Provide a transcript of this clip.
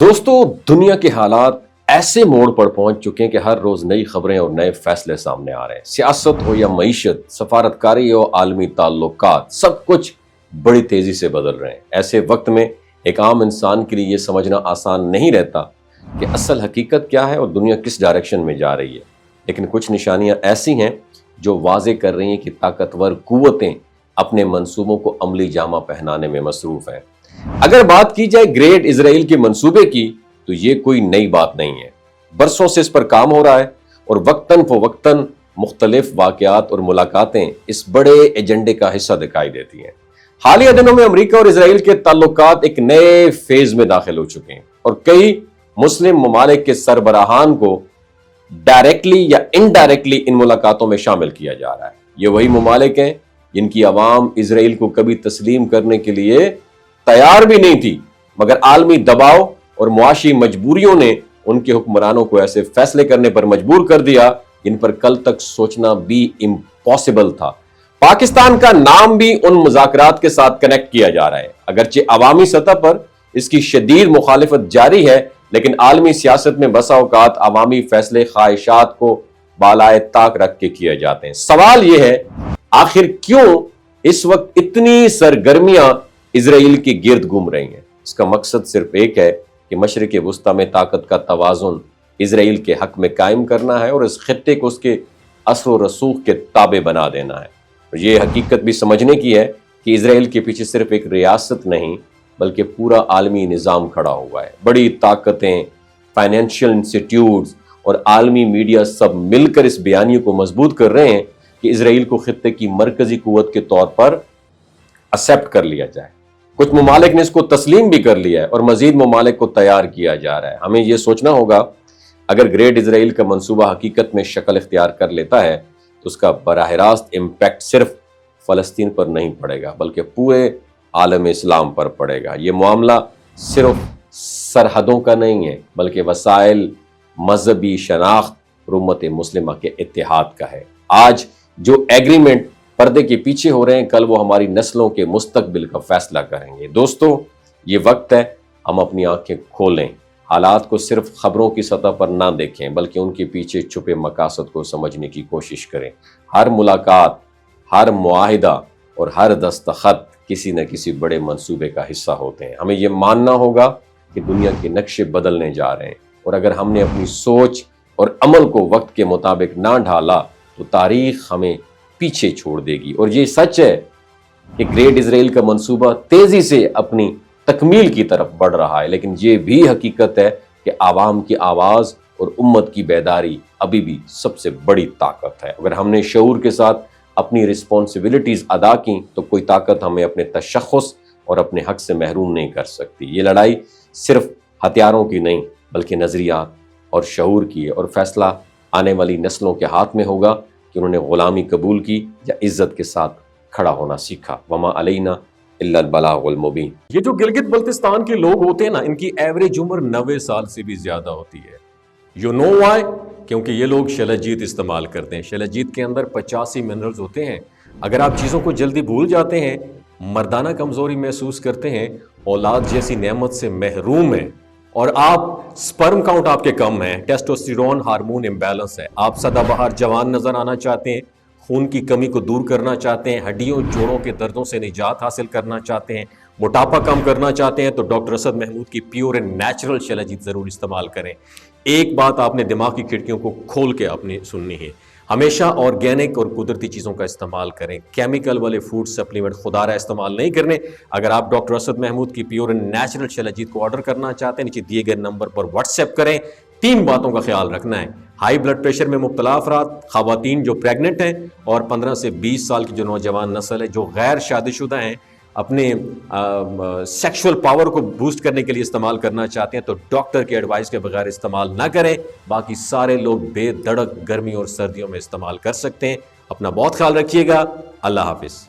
दोस्तों, दुनिया के हालात ऐसे मोड़ पर पहुंच चुके हैं कि हर रोज नई खबरें और नए फैसले सामने आ रहे हैं। सियासत हो या मईशत, सफारतकारी हो, आलमी ताल्लुकात, सब कुछ बड़ी तेजी से बदल रहे हैं। ऐसे वक्त में एक आम इंसान के लिए यह समझना आसान नहीं रहता कि असल हकीकत क्या है और दुनिया किस डायरेक्शन में जा रही है। लेकिन कुछ निशानियां ऐसी हैं जो वाजे कर रही हैं कि ताकतवर कुव्वतें अपने मंसूबों को अमली जामा पहनाने में मसरूफ हैं। अगर बात की जाए ग्रेट इजराइल के मंसूबे की, तो ये कोई नई बात नहीं है। बरसों से इस पर काम हो रहा है और वक्तन फवक्तन मुख्तलिफ वाकयात और मुलाकातें इस बड़े एजेंडे का हिस्सा दिखाई देती हैं। हालिया दिनों में अमेरिका और इजराइल के ताल्लुकात एक नए फेज में दाखिल हो चुके हैं और कई मुस्लिम ममालिक के सरबराहान को डायरेक्टली या इनडायरेक्टली इन मुलाकातों में शामिल किया जा रहा है। ये वही ममालिक हैं जिनकी आवाम इजराइल को कभी तस्लीम करने के लिए तैयार भी नहीं थी, मगर आलमी दबाव और मुआशी मजबूरियों ने उनके हुक्मरानों को ऐसे फैसले करने पर मजबूर कर दिया जिन पर कल तक सोचना भी इम्पॉसिबल था। पाकिस्तान का नाम भी उन मुज़ाकरात के साथ कनेक्ट किया जा रहा है। अगरचे अवामी सतह पर इसकी शदीद मुखालिफत जारी है, लेकिन आलमी सियासत में बसा औकात अवामी फैसले ख्वाहिशात को बालाए ताक रख के किए जाते हैं। सवाल यह है, आखिर क्यों इस वक्त इतनी सरगर्मियां इजराइल के गिर्द घूम रही हैं? इसका मकसद सिर्फ एक है कि मशरिक वुस्ता में ताकत का तवाजुन इजराइल के हक में कायम करना है और इस खित्ते को उसके असर व रसूख के ताबे बना देना है। और ये हकीकत भी समझने की है कि इजराइल के पीछे सिर्फ एक रियासत नहीं बल्कि पूरा आलमी निज़ाम खड़ा हुआ है। बड़ी ताकतें, फाइनेंशियल इंस्टीट्यूट्स और आलमी मीडिया सब मिलकर इस बयानी को मजबूत कर रहे हैं कि इजराइल को खित्ते की मरकजी कुव्वत के तौर पर एक्सेप्ट कर लिया जाए। कुछ ममालिक ने इसको तस्लीम भी कर लिया है और मजीद ममालिक को तैयार किया जा रहा है। हमें यह सोचना होगा, अगर ग्रेट इजराइल का मंसूबा हकीकत में शक्ल इख्तियार कर लेता है तो उसका बराह रास्त इम्पैक्ट सिर्फ फ़लस्तीन पर नहीं पड़ेगा बल्कि पूरे आलम इस्लाम पर पड़ेगा। ये मामला सिर्फ सरहदों का नहीं है बल्कि वसाइल, मजहबी शनाख्त और उम्मत मुस्लिमा के इत्तेहाद का है। आज जो एग्रीमेंट पर्दे के पीछे हो रहे हैं, कल वो हमारी नस्लों के मुस्तकबिल का फैसला करेंगे। दोस्तों, ये वक्त है हम अपनी आंखें खोलें, हालात को सिर्फ खबरों की सतह पर ना देखें बल्कि उनके पीछे छुपे मकासद को समझने की कोशिश करें। हर मुलाकात, हर मुआहिदा और हर दस्तखत किसी न किसी बड़े मंसूबे का हिस्सा होते हैं। हमें यह मानना होगा कि दुनिया के नक्शे बदलने जा रहे हैं और अगर हमने अपनी सोच और अमल को वक्त के मुताबिक ना ढाला तो तारीख हमें पीछे छोड़ देगी। और ये सच है कि ग्रेट इजराइल का मंसूबा तेजी से अपनी तकमील की तरफ बढ़ रहा है, लेकिन ये भी हकीकत है कि आवाम की आवाज़ और उम्मत की बेदारी अभी भी सबसे बड़ी ताकत है। अगर हमने शऊर के साथ अपनी रिस्पॉन्सिबिलिटीज़ अदा की तो कोई ताकत हमें अपने तशख़्ख़ुस और अपने हक से महरूम नहीं कर सकती। ये लड़ाई सिर्फ हथियारों की नहीं बल्कि नज़रियात और शऊर की है और फैसला आने वाली नस्लों के हाथ में होगा कि उन्होंने गुलामी कबूल की या इज्जत के साथ खड़ा होना सीखा। वमा अलैना इल्लल बलागुल मुबीन। ये जो गिलगित बल्तिस्तान के लोग होते हैं ना, इनकी एवरेज उम्र 90 साल से भी ज्यादा होती है। You know why? क्योंकि ये लोग शलजीत इस्तेमाल करते हैं। शलजीत के अंदर 85 मिनरल्स होते हैं। अगर आप चीज़ों को जल्दी भूल जाते हैं, मर्दाना कमजोरी महसूस करते हैं, औलाद जैसी नेमत से महरूम हैं और आप स्पर्म काउंट आपके कम है, टेस्टोस्टेरोन हार्मोन इम्बैलेंस है, आप सदाबहार जवान नजर आना चाहते हैं, खून की कमी को दूर करना चाहते हैं, हड्डियों जोड़ों के दर्दों से निजात हासिल करना चाहते हैं, मोटापा कम करना चाहते हैं, तो डॉक्टर असद महमूद की प्योर एंड नेचुरल शलजीत ज़रूर इस्तेमाल करें। एक बात आपने दिमाग की खिड़कियों को खोल के आपने सुननी है, हमेशा ऑर्गेनिक और कुदरती चीज़ों का इस्तेमाल करें। केमिकल वाले फूड सप्लीमेंट खुदारा इस्तेमाल नहीं करने। अगर आप डॉक्टर असद महमूद की प्योर एंड नेचुरल शलजीत को ऑर्डर करना चाहते हैं, नीचे दिए गए नंबर पर व्हाट्सएप करें। 3 बातों का ख्याल रखना है, हाई ब्लड प्रेशर में मुब्तला अफराद, खवातीन जो प्रेग्नेंट हैं और 15 से 20 साल की जो नौजवान नस्ल है जो गैर शादीशुदा हैं, अपने सेक्सुअल पावर को बूस्ट करने के लिए इस्तेमाल करना चाहते हैं तो डॉक्टर के एडवाइस के बगैर इस्तेमाल ना करें। बाकी सारे लोग बेधड़क गर्मी और सर्दियों में इस्तेमाल कर सकते हैं। अपना बहुत ख्याल रखिएगा। अल्लाह हाफिज।